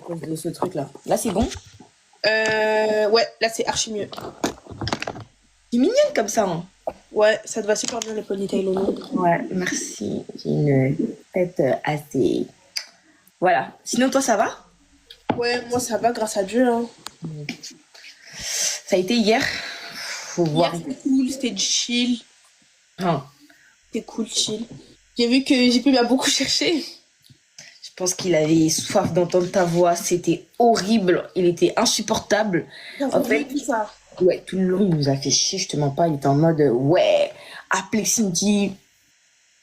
cause de ce truc-là. Là, c'est bon? Ouais, là c'est archi mieux. C'est mignonne comme ça, hein. Ouais, ça te va super bien les ponytails au long. Ouais, merci. J'ai une tête assez... Voilà. Sinon, toi, ça va? Ouais, moi ça va grâce à Dieu. Hein. Ça a été hier. Faut voir. Hier, c'était cool, c'était chill. Hein. C'était cool, chill. J'ai vu que JP m'a beaucoup cherché. Je pense qu'il avait soif d'entendre ta voix. C'était horrible. Il était insupportable. En fait, tout ça. ouais, tout le long, il nous a fait chier. Je te mens pas. Il était en mode, ouais, appelez Cindy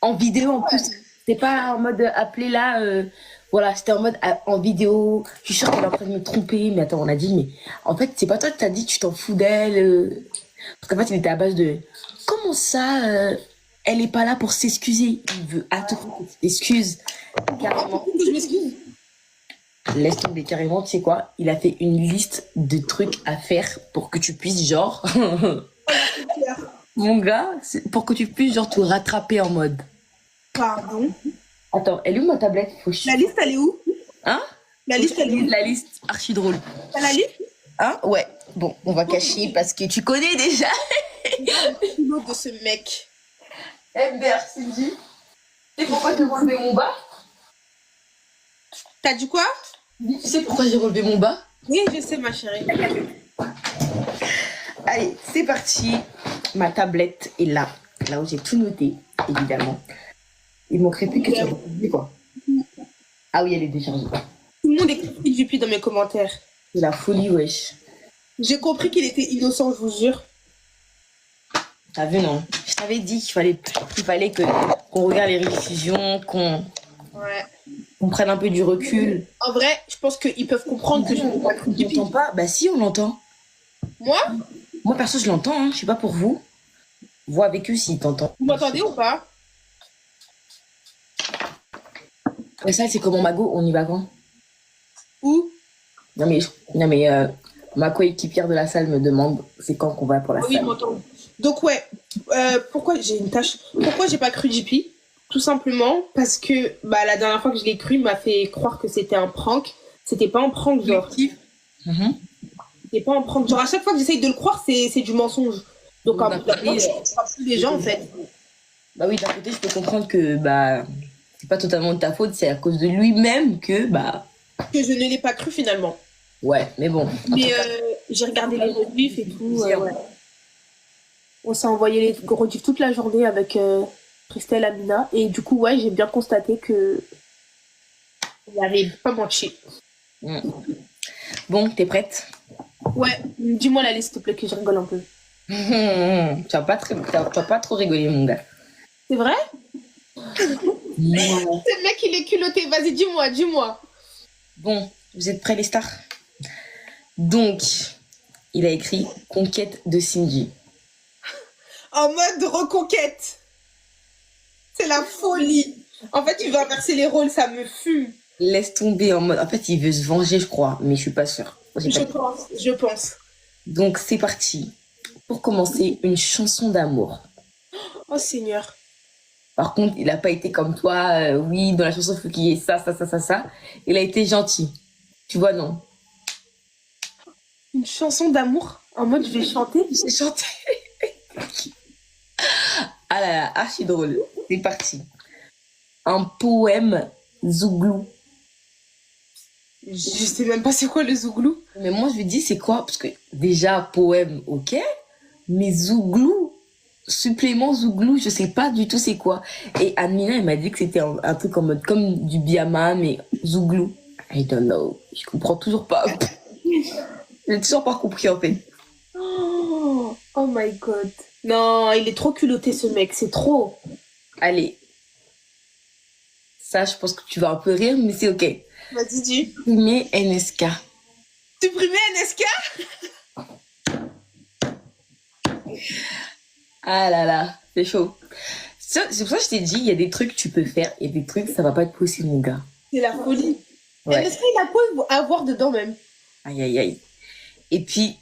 en vidéo en plus. C'était pas en mode appeler là. Voilà, c'était en mode en vidéo. Je suis sûre qu'elle est en train de me tromper. Mais attends, on a dit, mais en fait, c'est pas toi qui t'as dit, tu t'en fous d'elle. Parce qu'en fait, il était à base de comment ça, elle est pas là pour s'excuser. Il veut attendre que tu t'excuses. Carrément. Je m'excuse. Laisse tomber carrément, tu sais quoi? Il a fait une liste de trucs à faire pour que tu puisses, genre. Mon gars, pour que tu puisses, genre, te rattraper en mode. Pardon. Attends, elle est où ma tablette? Faut que je... La liste, elle est où? Hein? La liste, elle est où? La liste, archi drôle. T'as la liste? Hein? Ouais. Bon, on va cacher parce que tu connais déjà. L'autre de ce mec. MDR, Cindy. Tu sais pourquoi j'ai relevé mon bas? T'as dit quoi? Tu sais pourquoi j'ai relevé mon bas? Oui, je sais, ma chérie. Allez, c'est parti. Ma tablette est là. Là où j'ai tout noté, évidemment. Il manquerait plus que tu regardes quoi. Ah oui, elle est déchargée. Tout le monde écrit JP dans mes commentaires. C'est la folie, wesh. J'ai compris qu'il était innocent, je vous jure. T'as vu, non? Je t'avais dit qu'il fallait qu'on regarde les rediffusions, qu'on prenne un peu du recul. En vrai, je pense qu'ils peuvent comprendre que je n'ai pas cru Tu l'entends pas? Bah si, on l'entend. Moi? Moi, perso, je l'entends. Hein. Je sais pas pour vous. Vois avec eux s'ils t'entendent. Vous m'entendez ou pas? Mais ça, c'est comment Mago? On y va quand? Où? Non, mais ma coéquipière de la salle me demande c'est quand qu'on va pour la Oui, salle. je m'entends. Donc, ouais. Pourquoi j'ai une tâche? Pourquoi j'ai pas cru JP? Tout simplement parce que la dernière fois que je l'ai cru, il m'a fait croire que c'était un prank. C'était pas un prank, genre. C'était pas un prank. Genre, à chaque fois que j'essaye de le croire, c'est du mensonge. Donc, D'un côté, je crois plus les gens, en fait. Bah oui, d'un côté, je peux comprendre que c'est pas totalement de ta faute, c'est à cause de lui-même que Que je ne l'ai pas cru finalement. Ouais, mais bon. Mais j'ai regardé les rediffs et tout. Ouais. On s'est envoyé les rediffs toute la journée avec Christelle, Amina. Et du coup, ouais, j'ai bien constaté que il n'avait pas menti. Bon, t'es prête? Ouais, dis-moi la liste, s'il te plaît, que je rigole un peu. Tu vas pas trop rigoler, mon gars. C'est vrai? Ouais. Ce mec, il est culotté. Vas-y, dis-moi. Bon, vous êtes prêts, les stars? Donc, il a écrit Conquête de Cindy. En mode reconquête. C'est la folie. En fait, il veut inverser les rôles, ça me fume. Laisse tomber en mode... En fait, il veut se venger, je crois, mais je suis pas sûre. Je pense. Donc, c'est parti. Pour commencer, une chanson d'amour. Oh, Seigneur. Par contre, il n'a pas été comme toi. Oui, dans la chanson, il faut qu'il y ait ça. Il a été gentil. Tu vois, non? Une chanson d'amour? En mode, je vais chanter. Ah là là, archi drôle. C'est parti. Un poème zouglou. Je sais même pas c'est quoi le zouglou. Mais moi, je lui dis, c'est quoi? Parce que déjà, poème, ok. Mais zouglou, supplément zouglou, je sais pas du tout c'est quoi. Et Amina, elle m'a dit que c'était un truc en mode comme du biama, mais zouglou. I don't know. Je comprends toujours pas. J'ai toujours pas compris en fait. Oh my god. Non, il est trop culotté ce mec, c'est trop. Allez. Ça, je pense que tu vas un peu rire, mais c'est ok. Vas-y, dis. Supprimer NSK. Supprimer NSK? Ah là là, c'est chaud. C'est pour ça que je t'ai dit, il y a des trucs que tu peux faire et des trucs, ça va pas être possible, mon gars. C'est la folie. Ouais. NSK, il a quoi à voir dedans même? Aïe, aïe, aïe. Et puis,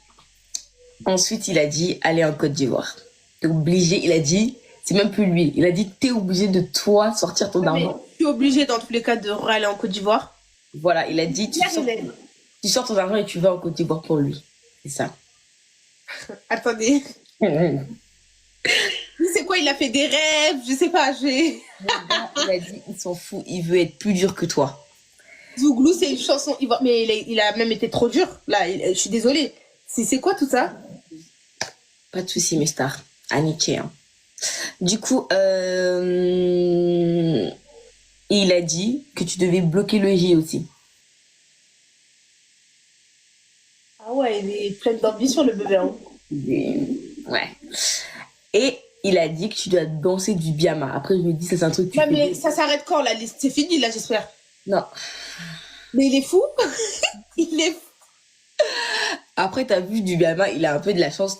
ensuite, il a dit, allez en Côte d'Ivoire. T'es obligé, il a dit, c'est même plus lui. Il a dit, t'es obligé de toi sortir ton argent. Je suis obligée dans tous les cas de aller en Côte d'Ivoire. Voilà, il a dit tu sors ton argent et tu vas en Côte d'Ivoire pour lui. C'est ça. Attendez. C'est quoi, il a fait des rêves, je sais pas, Il a dit il s'en fout, il veut être plus dur que toi. Zouglou, c'est une chanson, mais il a même été trop dur. Là, je suis désolée. C'est quoi tout ça? Pas de soucis, mes stars. Amitié. Hein. Du coup, il a dit que tu devais bloquer le J aussi. Ah ouais, il est plein d'ambition, le bébé. Hein. Ouais. Et il a dit que tu dois danser du biama. Après, je me dis, ça, c'est un truc que tu Non, fais. mais ça s'arrête quand, la liste? C'est fini, là, j'espère. Non. Mais il est fou. Il est fou. Après, t'as vu du biama, il a un peu de la chance.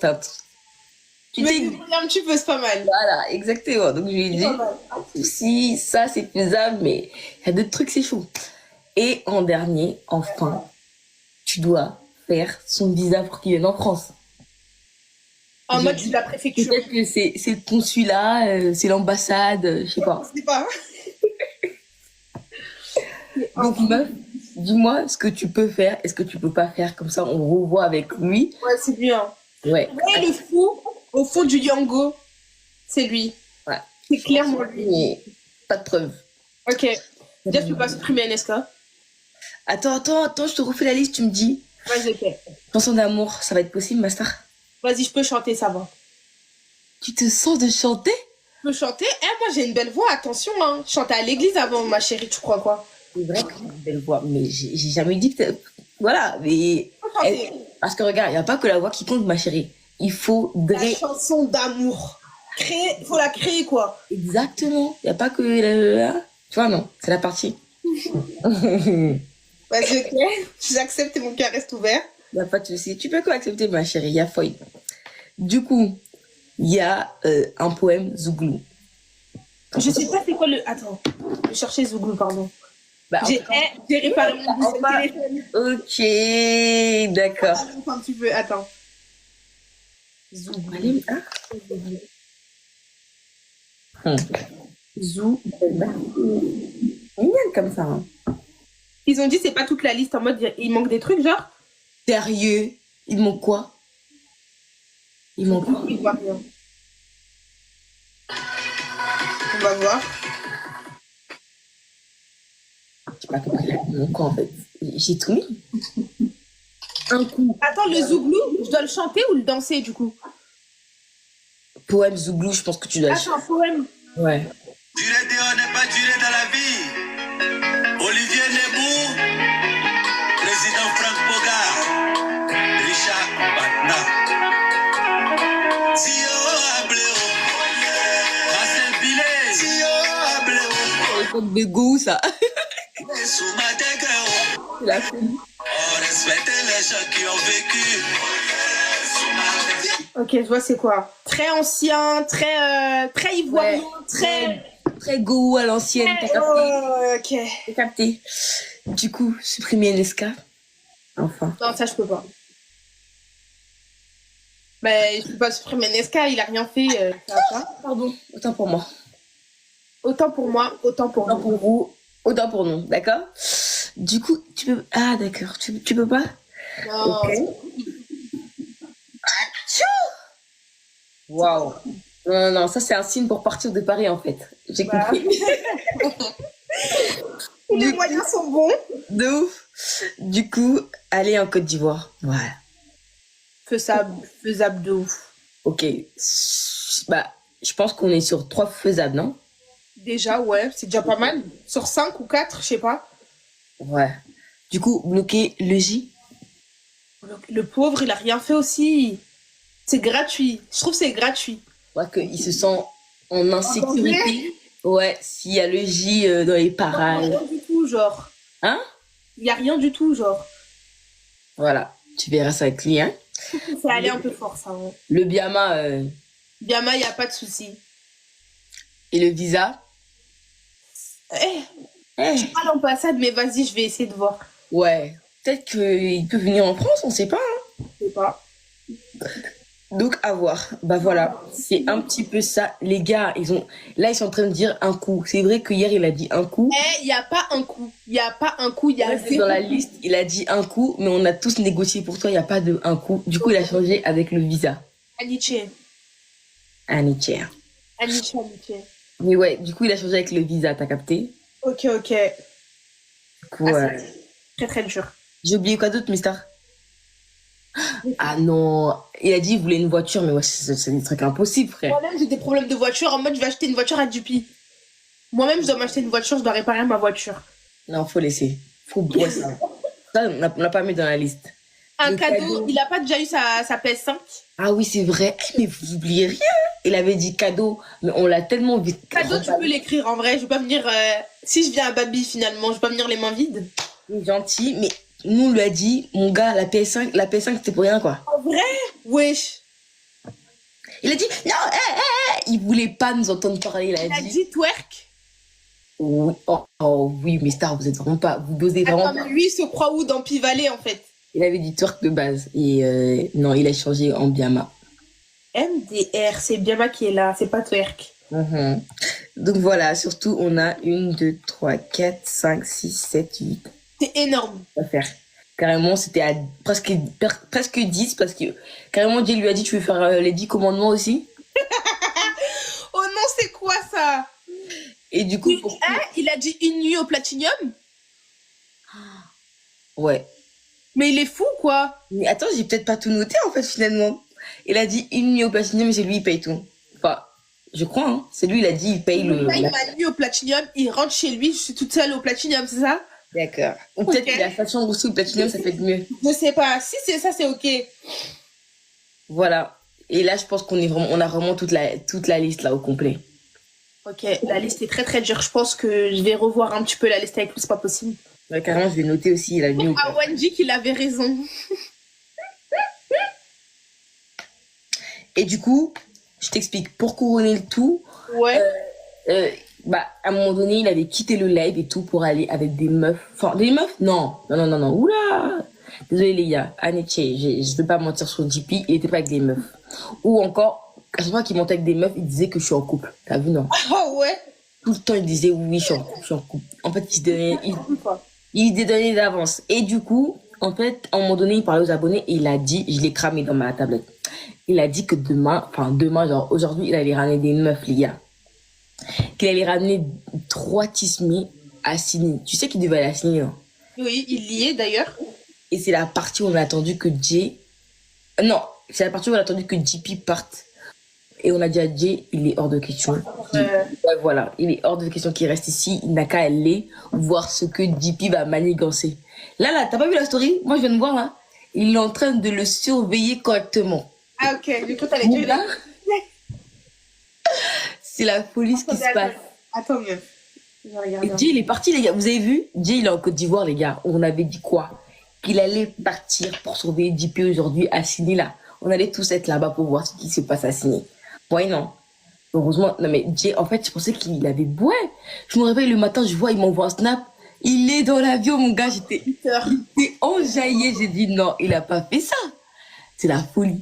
Tu t'es un petit peu, c'est pas mal. Voilà, exactement. Donc, je lui ai dit, si ça, c'est faisable, mais il y a d'autres trucs, c'est fou. Et en dernier, enfin, tu dois faire son visa pour qu'il vienne en France. En mode, tu la préfecture. Peut-être que c'est le consulat, c'est l'ambassade, je sais pas. Je sais pas. Donc, meuf, dis-moi ce que tu peux faire et ce que tu peux pas faire. Comme ça, on revoit avec lui. Ouais, c'est bien. Ouais. Ouais, le fou, au fond du Yango, c'est lui. Ouais. C'est clairement lui. Mais pas de preuve. Ok. Déjà, tu peux pas supprimer NSK. Attends, je te refais la liste, tu me dis. Vas-y, ok. Chanson d'amour, ça va être possible, ma star? Vas-y, je peux chanter, ça va. Tu te sens de chanter? Je peux chanter? Moi, j'ai une belle voix, attention, hein. Je chantais à l'église avant, ma chérie, tu crois quoi? C'est vrai que tu as une belle voix, mais j'ai jamais dit que voilà, mais... Parce que regarde, il n'y a pas que la voix qui compte, ma chérie. Il faut... La chanson d'amour. Il faut la créer, quoi. Exactement. Il n'y a pas que... Tu vois, non, c'est la partie. Vas-y, ok. J'accepte et mon cœur reste ouvert. Il n'y a pas de souci. Tu peux quoi accepter, ma chérie? Il y a foy. Du coup, il y a un poème Zouglou. Je sais pas c'est quoi le... Attends, je vais chercher Zouglou, pardon. Bah, j'ai réparé mon téléphone. Ok, d'accord. Quand tu veux, attends. Zouglou. Zou. Mignonne comme ça. Hein. Ils ont dit c'est pas toute la liste en mode il manque des trucs genre. Sérieux? Il manque quoi? Il manque quoi? Il voit rien. On va voir. J'ai pas compris il manque quoi en fait. J'ai tout mis. Un coup. Attends, le Zouglou, je dois le chanter ou le danser du coup? Poème Zouglou, je pense que tu dois le chanter. Attends, poème. Ouais. Durer dehors n'est pas durer dans la vie. Olivier Nebou, président Franck Bogart, Richard Batna. Zio Ableo, Marcel Billet, Zio Ableo. C'est de go ça. Souma Degreo. C'est la folie. On respecte les gens qui ont vécu. Ok, je vois c'est quoi. Très ancien, très ivoirien, très go à l'ancienne. T'as capté? Oh, ok. T'as capté. Du coup, supprimer NSK. Enfin. Non, ça je peux pas. Mais je peux pas supprimer NSK, il a rien fait. Ça va pas. Pardon, autant pour moi. Autant pour moi, autant pour Autant pour vous, autant pour nous, d'accord? Du coup, tu peux... Ah, d'accord, tu peux pas? Non. Ok. Waouh. Non, ça c'est un signe pour partir de Paris en fait. J'ai compris. Les moyens sont bons. De ouf. Du coup, aller en Côte d'Ivoire. Voilà. Faisable de ouf. Ok. Bah, je pense qu'on est sur 3 faisables, non? Déjà, ouais, c'est déjà pas mal. Sur 5 ou 4, je sais pas. Ouais. Du coup, bloquer le J. Le pauvre, il a rien fait aussi. C'est gratuit. Je trouve que c'est gratuit. Ouais, qu'il se sent en insécurité. Ouais, s'il y a le J dans les parages. Il n'y a rien du tout, genre. Hein? Il n'y a rien du tout, genre. Voilà. Tu verras ça avec lui, hein? C'est allé un peu fort, ça. Hein. Le Biama. Biama, il n'y a pas de souci. Et le visa? Je pas l'ambassade, mais vas-y, je vais essayer de voir. Ouais. Peut-être qu'il peut venir en France, on sait pas. Hein? Je sais pas. Donc, à voir. Bah voilà, c'est un petit peu ça. Les gars, là, ils sont en train de dire un coup. C'est vrai qu'hier, il a dit un coup. Il n'y a pas un coup. Il n'y a pas un coup, il y a C'est dans la liste, il a dit un coup, mais on a tous négocié pour toi, il n'y a pas de un coup. Du coup, il a changé avec le visa. Aniche. Aniche. Aniche. Mais ouais, du coup, il a changé avec le visa, t'as capté? Ok. Du coup, Très très dur. j'ai oublié quoi d'autre, Mister? Ah non, il a dit qu'il voulait une voiture, mais ouais, c'est des trucs impossibles, frère. Moi-même, j'ai des problèmes de voiture. En mode, je vais acheter une voiture à Dupi. Moi-même, je dois m'acheter une voiture, je dois réparer ma voiture. Non, faut laisser. Faut boire ça. Ça, on l'a pas mis dans la liste. Un cadeau, il a pas déjà eu sa PS5? Ah oui, c'est vrai. Mais vous oubliez rien. Il avait dit cadeau, mais on l'a tellement vite. Cadeau, tu peux l'écrire en vrai. Je vais pas venir. Si je viens à Babi finalement, je vais pas venir les mains vides. Gentil, mais nous, on lui a dit, mon gars, la PS5, c'était pour rien, quoi. En vrai? Wesh. Il a dit, non, il voulait pas nous entendre parler. Il a dit twerk. Oui, oui, mais Star, vous êtes vraiment pas, vous dosez vraiment pas. Lui, il se croit où dans Pi-Vallée, en fait? Il avait dit twerk de base. Et non, il a changé en Biama. MDR, c'est Biama qui est là, c'est pas twerk. Donc voilà, surtout, on a 1, 2, 3, 4, 5, 6, 7, 8. C'est énorme. À faire. Carrément, c'était à presque 10 parce que carrément, Dieu lui a dit, tu veux faire les 10 commandements aussi? Oh non, c'est quoi ça? Et du coup, il a dit une nuit au platinium? Ouais. Mais il est fou, quoi. Mais attends, j'ai peut-être pas tout noté, en fait, finalement. Il a dit une nuit au platinium, mais c'est lui, il paye tout. Enfin, je crois, hein. C'est lui, il a dit, il paye le... Il paye ma nuit au platinium, il rentre chez lui, je suis toute seule au platinium, c'est ça? D'accord. Ou peut-être qu'il a sa chambre aussi au platinium, ça fait mieux. Je sais pas. Si c'est ça, c'est ok. Voilà. Et là, je pense on a vraiment toute la liste, là, au complet. Ok, la liste est très très dure. Je pense que je vais revoir un petit peu la liste avec lui, c'est pas possible. Ouais, carrément, je vais noter aussi. Il a mis Wendy qu'il avait raison. Et du coup, je t'explique. Pour couronner le tout, ouais. À un moment donné, il avait quitté le live et tout pour aller avec des meufs. Enfin, des meufs? Non. Oula! Désolé, les gars. Aniche, je vais pas mentir sur JP, il était pas avec des meufs. Ou encore, à chaque fois qu'il montait avec des meufs, il disait que je suis en couple. T'as vu, non? Ah ouais? Tout le temps, il disait oui, je suis en couple. En fait, il dédonnait d'avance. Et du coup, en fait, à un moment donné, il parlait aux abonnés et il a dit, je l'ai cramé dans ma tablette. Il a dit que demain, genre aujourd'hui, il allait ramener des meufs, les gars. Qu'il allait ramener 3 tismis à Sydney. Tu sais qu'il devait aller à Sydney, non? Oui, il y est d'ailleurs. Et c'est la partie où on a attendu que Non, c'est la partie où on a attendu que JP parte. Et on a dit à Jay, il est hors de question. Ouais, voilà, il est hors de question qu'il reste ici. Il n'a qu'à aller voir ce que JP va manigancer. Là, t'as pas vu la story? Moi, je viens de voir, là. Il est en train de le surveiller correctement. Ah, ok. Du coup, t'allais dire là. C'est la folie ce qui se passe. Attends, mieux. Jay, il est parti, les gars. Vous avez vu? Jay, il est en Côte d'Ivoire, les gars. On avait dit quoi? Qu'il allait partir pour surveiller JP aujourd'hui à Sydney, là. On allait tous être là-bas pour voir ce qui se passe à Sydney. Ouais, non. Heureusement, non, mais Jay, en fait, je pensais qu'il avait... Ouais. Je me réveille le matin, je vois, il m'envoie un snap. Il est dans l'avion, mon gars. J'étais enjaillée. J'ai dit, non, il a pas fait ça. C'est la folie.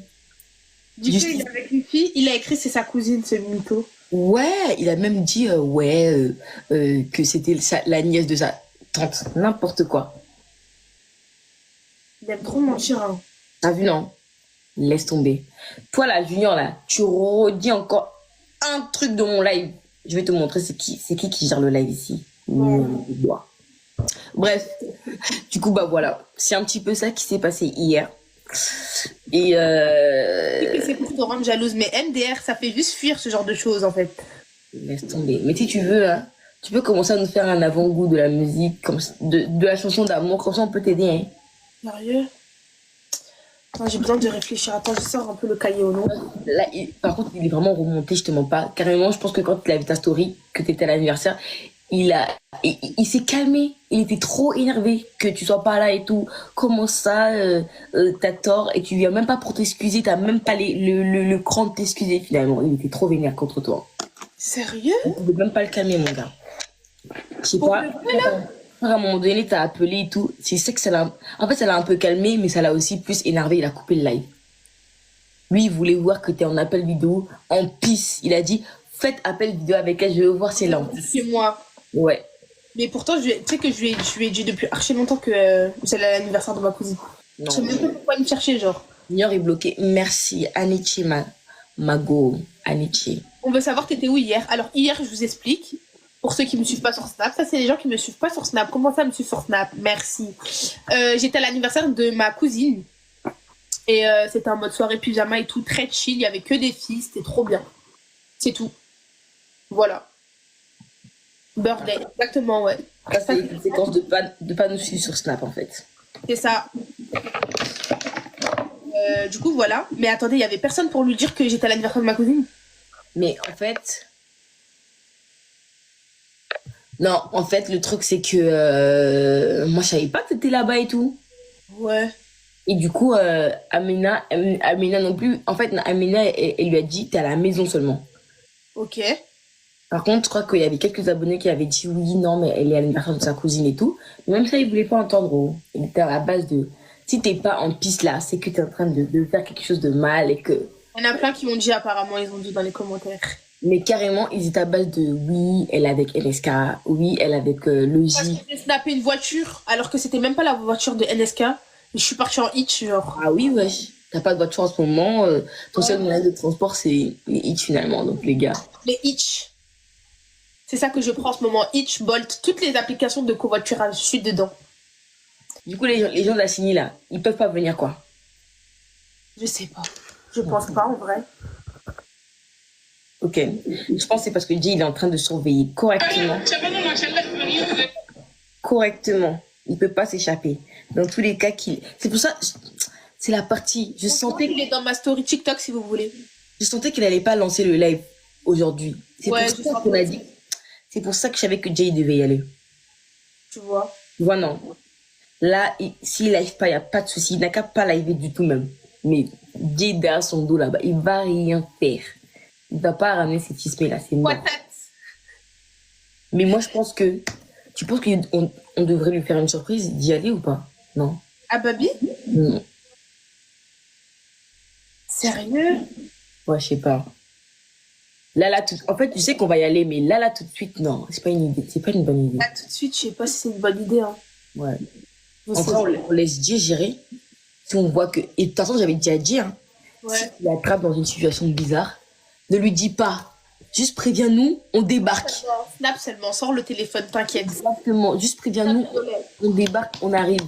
Du coup, il est avec une fille. Il a écrit, c'est sa cousine, ce mytho. Ouais, il a même dit, que c'était la nièce de sa tante. N'importe quoi. Il aime trop mentir, hein. T'as vu, non? Laisse tomber. Toi, là, Junior, là, tu redis encore un truc de mon live. Je vais te montrer c'est qui gère le live ici. Bref. Du coup, bah voilà. C'est un petit peu ça qui s'est passé hier. Et c'est pour te rendre jalouse. Mais MDR, ça fait juste fuir ce genre de choses, en fait. Laisse tomber. Mais si tu veux, là, tu peux commencer à nous faire un avant-goût de la musique, de la chanson d'amour. Comme ça, on peut t'aider, hein. Sérieux? Attends, j'ai besoin de réfléchir. Attends, je sors un peu le cahier au nom. Là, par contre, il est vraiment remonté, je te mens pas. Carrément, je pense que quand il a vu ta story, que t'étais à l'anniversaire, il s'est calmé. Il était trop énervé que tu sois pas là et tout. Comment ça, t'as tort et tu viens même pas pour t'excuser. T'as même pas le cran de t'excuser finalement. Il était trop vénère contre toi. Sérieux? Tu pouvais même pas le calmer, mon gars. Je sais pas. À un moment donné, t'as appelé et tout. C'est ça que ça l'a... En fait, ça l'a un peu calmé, mais ça l'a aussi plus énervé. Il a coupé le live. Lui, il voulait voir que t'es en appel vidéo, en pisse. Il a dit, faites appel vidéo avec elle, je veux voir si elle est en pisse. C'est moi. Ouais. Mais pourtant, tu sais que je lui ai dit depuis archi longtemps que c'est l'anniversaire de ma cousine. Non. Je sais même pas pourquoi il me cherchait, genre. Junior est bloqué. Merci, Anichi, Mago, Anichi. On veut savoir, t'étais où hier? Alors, hier, je vous explique. Pour ceux qui me suivent pas sur Snap, ça, c'est les gens qui me suivent pas sur Snap. Comment ça me suivre sur Snap? Merci. J'étais à l'anniversaire de ma cousine. Et c'était en mode soirée pyjama et tout, très chill. Il y avait que des filles, c'était trop bien. C'est tout. Voilà. Birthday, exactement, ouais. Ça, c'est une séquence de pas nous suivre sur Snap, en fait. C'est ça. Du coup, voilà. Mais attendez, il y avait personne pour lui dire que j'étais à l'anniversaire de ma cousine. Mais en fait... Non, en fait, le truc, c'est que moi, je savais pas que t'étais là-bas et tout. Ouais. Et du coup, Amina non plus. En fait, Amina, elle lui a dit, t'es à la maison seulement. Ok. Par contre, je crois qu'il y avait quelques abonnés qui avaient dit oui, non, mais elle est à l'anniversaire de sa cousine et tout. Mais même ça, ils voulaient pas entendre. Gros. Il était à la base de, si t'es pas en piste là, c'est que t'es en train de faire quelque chose de mal et que... Il y en a plein qui m'ont dit, apparemment, ils ont dit dans les commentaires. Mais carrément, ils étaient à base de oui, elle est avec NSK, oui, elle est avec Parce Logi. que j'ai snappé une voiture, alors que c'était même pas la voiture de NSK. Je suis partie en hitch, genre. Ah oui, wesh. T'as pas de voiture en ce moment. Ton seul moyen de transport, c'est les hitch finalement, donc les gars. Les hitch. C'est ça que je prends en ce moment. Hitch, Bolt, toutes les applications de covoiturage, je suis dedans. Du coup, les gens de la CINI là, ils peuvent pas venir quoi. Je sais pas. Je pense pas en vrai. Ok. Je pense que c'est parce que Jay, il est en train de surveiller correctement. Correctement. Il peut pas s'échapper. Dans tous les cas, c'est pour ça, c'est la partie. Je sentais qu'il est dans ma story TikTok si vous voulez. Je sentais qu'il allait pas lancer le live aujourd'hui. C'est Ouais, pour ça qu'on a dit. C'est pour ça que je savais que Jay devait y aller. Tu vois. Tu vois, non. Là, s'il live pas, il n'y a pas de souci. Il n'a qu'à pas live du tout même. Mais Jay derrière son dos là-bas, il va rien faire. Il va pas ramener cette tismée là, c'est mort. Mais moi, je pense que... Tu penses qu'on devrait lui faire une surprise d'y aller ou pas? Non. À Babi? Non. Sérieux? Ouais, je sais pas. Là, en fait, tu sais qu'on va y aller, mais là, tout de suite, non. C'est pas une idée. C'est pas une bonne idée. Là, tout de suite, je sais pas si c'est une bonne idée. Hein. Ouais. Enfin, on laisse Dieu gérer. Si on voit que... Et de toute façon, j'avais dit à Dieu, hein, ouais. Si il attrape dans une situation bizarre, ne lui dis pas. Juste préviens-nous, on débarque. Snap seulement, sors le téléphone, t'inquiète. Exactement, juste préviens-nous, on débarque, on arrive.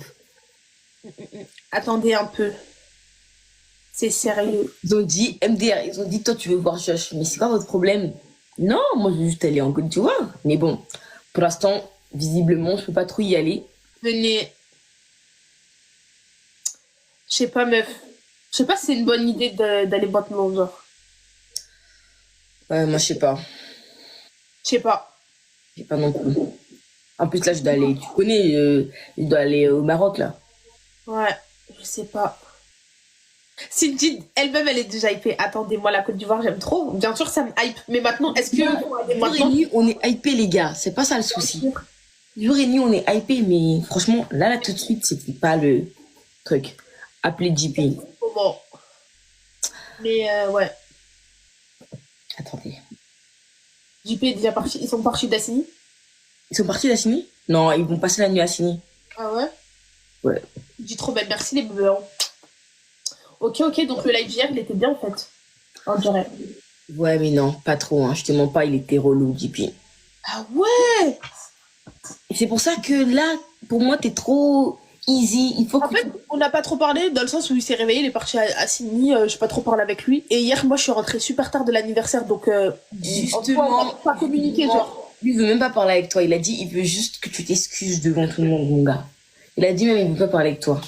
Attendez un peu. C'est sérieux. Ils ont dit, MDR, ils ont dit, toi tu veux voir Josh, mais c'est quoi votre problème? Non, moi je veux juste aller en Côte d'Ivoire. Mais bon, pour l'instant, visiblement, je peux pas trop y aller. Venez. Je sais pas, meuf. Je sais pas si c'est une bonne idée d'aller boire mon genre. Ouais, moi je sais pas. Je sais pas. Je sais pas non plus. En plus là, je dois aller, tu connais, je dois aller au Maroc là. Ouais, je sais pas. Cindy, elle-même, elle est déjà hypée. Attendez-moi, la Côte d'Ivoire, j'aime trop. Bien sûr, ça me hype. Mais maintenant, est-ce que... Maintenant, on est hypé, les gars. C'est pas ça le souci. Jour et nuit, on est hypé, mais franchement, là, tout de suite, c'était pas le truc. Appelez JP. Bon. Mais ouais. Attendez. JP est déjà parti. Ils sont partis d'Assini? Ils sont partis d'Assini? Non, ils vont passer la nuit à Assini. Ah ouais? Ouais. Je dis trop belle. Merci les bébés. Ok, donc le live hier, il était bien en fait. On dirait. Ouais, mais non, pas trop. Hein. Je te mens pas, il était relou, JP. Ah ouais? Et c'est pour ça que là, pour moi, t'es trop easy. Il faut en fait, on n'a pas trop parlé dans le sens où il s'est réveillé, il est parti à Sydney. Je n'ai pas trop parlé avec lui. Et hier, moi, je suis rentrée super tard de l'anniversaire, donc justement, on n'a pas communiqué. Genre. Lui, il veut même pas parler avec toi. Il a dit, il veut juste que tu t'excuses devant tout le monde, mon gars. Il a dit même, il veut pas parler avec toi.